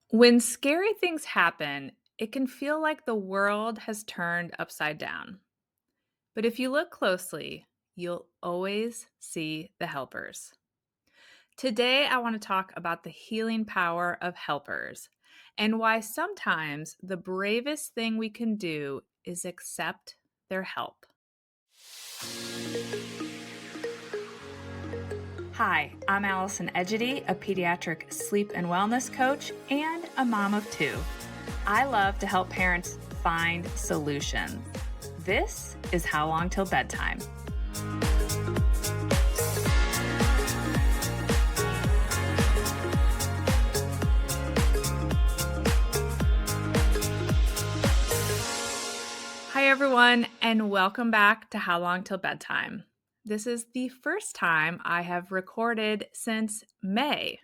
When scary things happen, it can feel like the world has turned upside down. But if you look closely, you'll always see the helpers. Today, I want to talk about the healing power of helpers and why sometimes the bravest thing we can do is accept their help. Hi, I'm Allison Egidi, a pediatric sleep and wellness coach and a mom of two. I love to help parents find solutions. This is How Long Till Bedtime. Hi, everyone, and welcome back to How Long Till Bedtime. This is the first time I have recorded since May.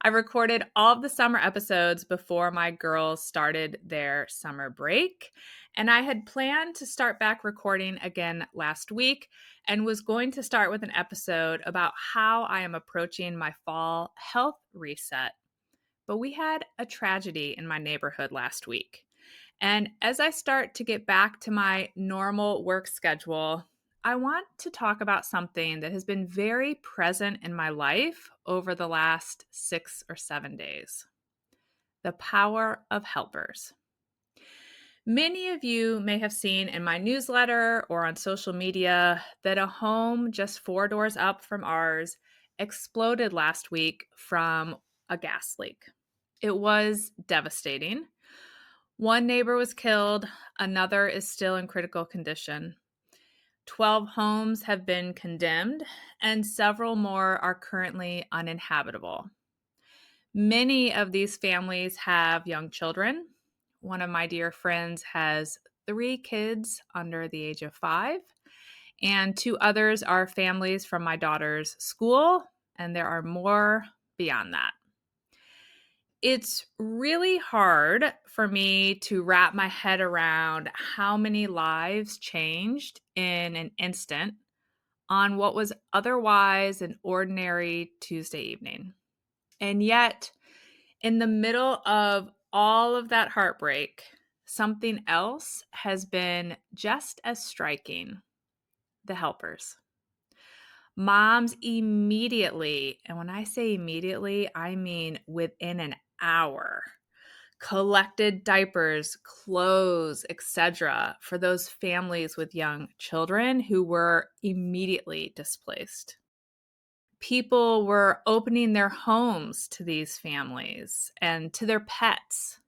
I recorded all of the summer episodes before my girls started their summer break, and I had planned to start back recording again last week and was going to start with an episode about how I am approaching my fall health reset. But we had a tragedy in my neighborhood last week. And as I start to get back to my normal work schedule, I want to talk about something that has been very present in my life over the last 6 or 7 days: the power of helpers. Many of you may have seen in my newsletter or on social media that a home just 4 doors up from ours exploded last week from a gas leak. It was devastating. One neighbor was killed, another is still in critical condition. 12 homes have been condemned, and several more are currently uninhabitable. Many of these families have young children. One of my dear friends has 3 kids under the age of 5, and 2 others are families from my daughter's school, and there are more beyond that. It's really hard for me to wrap my head around how many lives changed in an instant on what was otherwise an ordinary Tuesday evening. And yet, in the middle of all of that heartbreak, something else has been just as striking: the helpers. Moms immediately, and when I say immediately, I mean within an hour, collected diapers, clothes, etc. for those families with young children who were immediately displaced. People were opening their homes to these families and to their pets.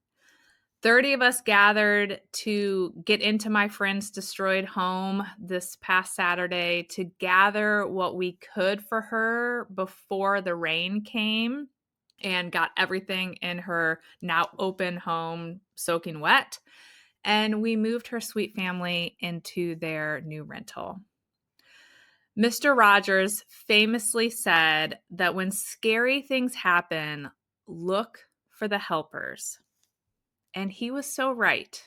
30 of us gathered to get into my friend's destroyed home this past Saturday to gather what we could for her before the rain came and got everything in her now open home soaking wet. And we moved her sweet family into their new rental. Mr. Rogers famously said that when scary things happen, look for the helpers. And he was so right.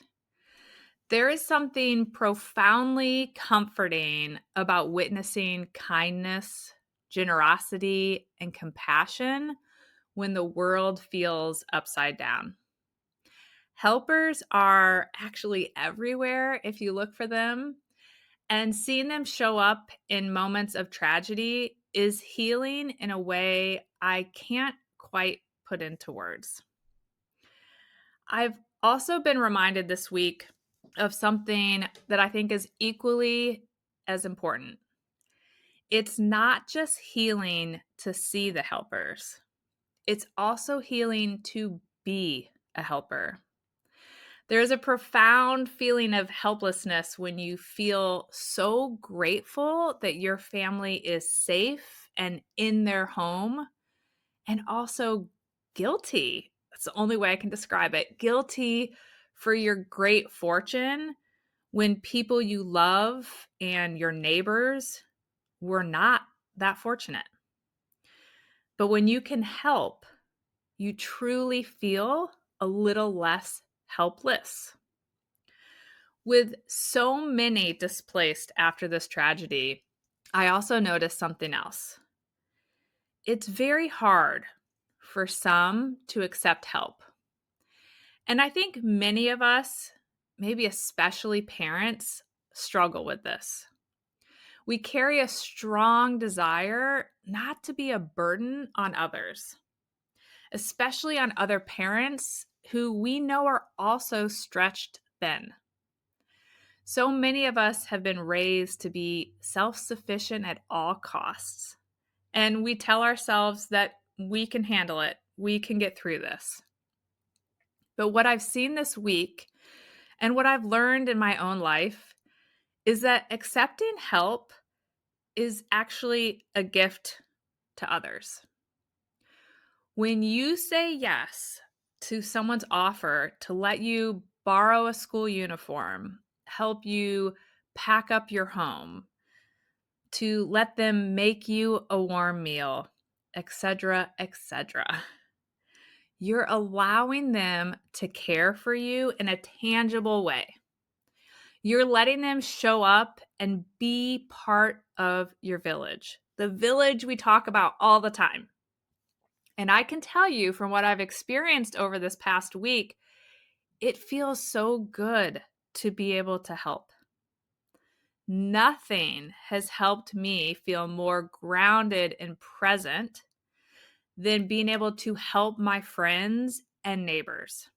There is something profoundly comforting about witnessing kindness, generosity, and compassion when the world feels upside down. Helpers are actually everywhere if you look for them, and seeing them show up in moments of tragedy is healing in a way I can't quite put into words. I've also been reminded this week of something that I think is equally as important. It's not just healing to see the helpers. It's also healing to be a helper. There's a profound feeling of helplessness when you feel so grateful that your family is safe and in their home, and also guilty. That's the only way I can describe it. Guilty for your great fortune when people you love and your neighbors were not that fortunate. But when you can help, you truly feel a little less helpless. With so many displaced after this tragedy, I also noticed something else. It's very hard for some to accept help. And I think many of us, maybe especially parents, struggle with this. We carry a strong desire not to be a burden on others, especially on other parents who we know are also stretched thin. So many of us have been raised to be self sufficient at all costs. And we tell ourselves that we can handle it, we can get through this. But what I've seen this week and what I've learned in my own life is that accepting help is actually a gift to others. When you say yes to someone's offer to let you borrow a school uniform, help you pack up your home, to let them make you a warm meal, etc., etc., you're allowing them to care for you in a tangible way. You're letting them show up and be part of your village, the village we talk about all the time. And I can tell you from what I've experienced over this past week, it feels so good to be able to help. Nothing has helped me feel more grounded and present than being able to help my friends and neighbors.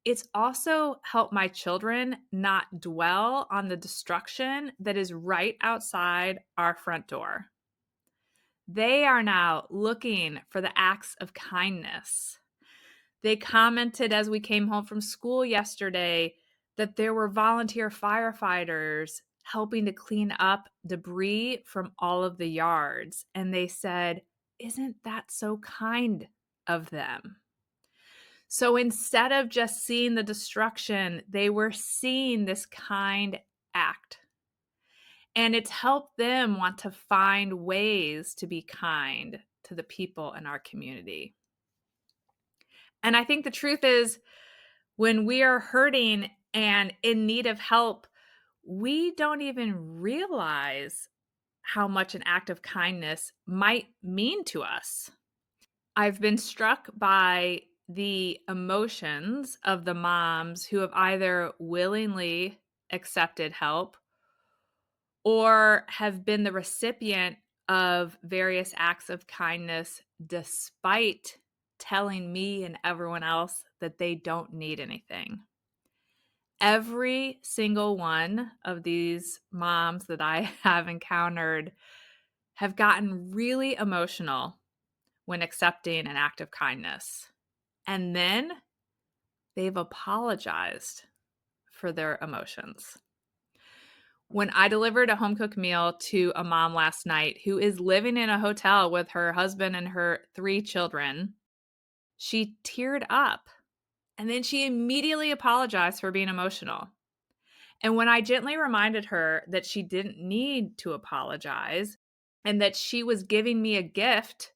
It's also helped my children not dwell on the destruction that is right outside our front door. They are now looking for the acts of kindness. They commented as we came home from school yesterday that there were volunteer firefighters helping to clean up debris from all of the yards. And they said, "Isn't that so kind of them?" So instead of just seeing the destruction, they were seeing this kind act. And it's helped them want to find ways to be kind to the people in our community. And I think the truth is, when we are hurting and in need of help, we don't even realize how much an act of kindness might mean to us. I've been struck by the emotions of the moms who have either willingly accepted help or have been the recipient of various acts of kindness despite telling me and everyone else that they don't need anything. Every single one of these moms that I have encountered have gotten really emotional when accepting an act of kindness. And then they've apologized for their emotions. When I delivered a home cooked meal to a mom last night who is living in a hotel with her husband and her 3 children, she teared up and then she immediately apologized for being emotional. And when I gently reminded her that she didn't need to apologize and that she was giving me a gift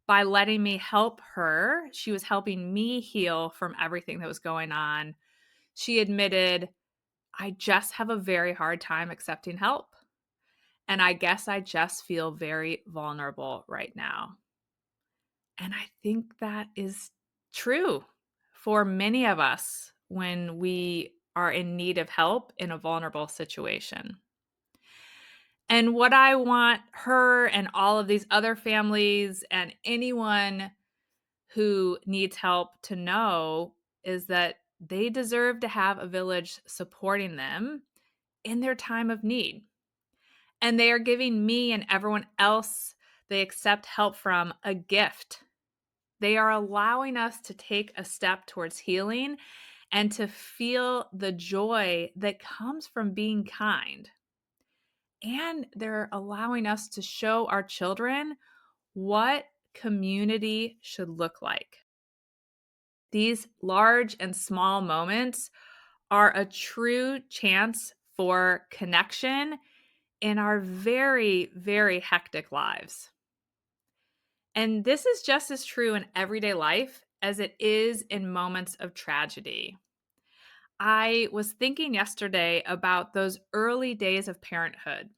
by letting me help her, she was helping me heal from everything that was going on. She admitted, "I just have a very hard time accepting help. And I guess I just feel very vulnerable right now." And I think that is true for many of us when we are in need of help in a vulnerable situation. And what I want her and all of these other families and anyone who needs help to know is that they deserve to have a village supporting them in their time of need. And they are giving me and everyone else they accept help from a gift. They are allowing us to take a step towards healing and to feel the joy that comes from being kind. And they're allowing us to show our children what community should look like. These large and small moments are a true chance for connection in our very, very hectic lives. And this is just as true in everyday life as it is in moments of tragedy. I was thinking yesterday about those early days of parenthood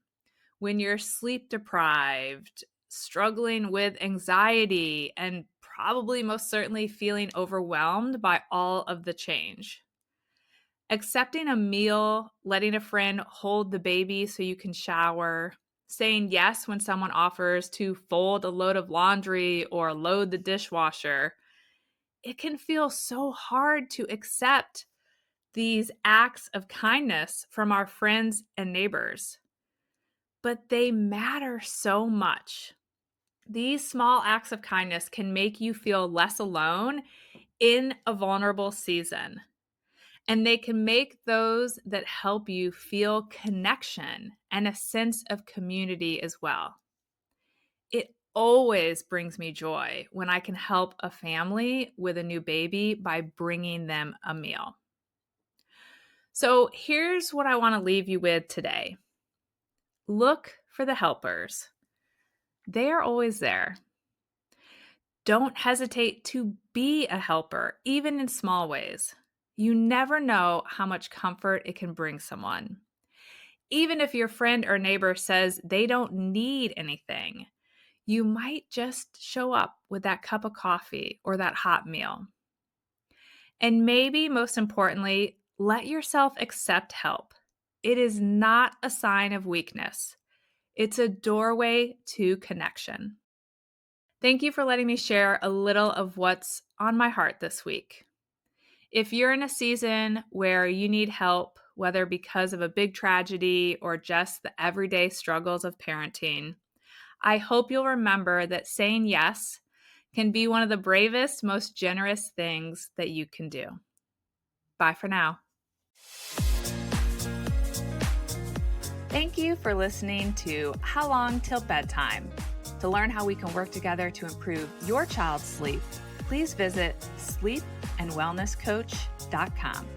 when you're sleep deprived, struggling with anxiety, and probably most certainly feeling overwhelmed by all of the change. Accepting a meal, letting a friend hold the baby so you can shower, saying yes when someone offers to fold a load of laundry or load the dishwasher. It can feel so hard to accept these acts of kindness from our friends and neighbors, but they matter so much. These small acts of kindness can make you feel less alone in a vulnerable season. And they can make those that help you feel connection and a sense of community as well. It always brings me joy when I can help a family with a new baby by bringing them a meal. So here's what I want to leave you with today. Look for the helpers. They are always there. Don't hesitate to be a helper, even in small ways. You never know how much comfort it can bring someone. Even if your friend or neighbor says they don't need anything, you might just show up with that cup of coffee or that hot meal. And maybe most importantly, let yourself accept help. It is not a sign of weakness. It's a doorway to connection. Thank you for letting me share a little of what's on my heart this week. If you're in a season where you need help, whether because of a big tragedy or just the everyday struggles of parenting, I hope you'll remember that saying yes can be one of the bravest, most generous things that you can do. Bye for now. Thank you for listening to How Long Till Bedtime. To learn how we can work together to improve your child's sleep, please visit sleepandwellnesscoach.com.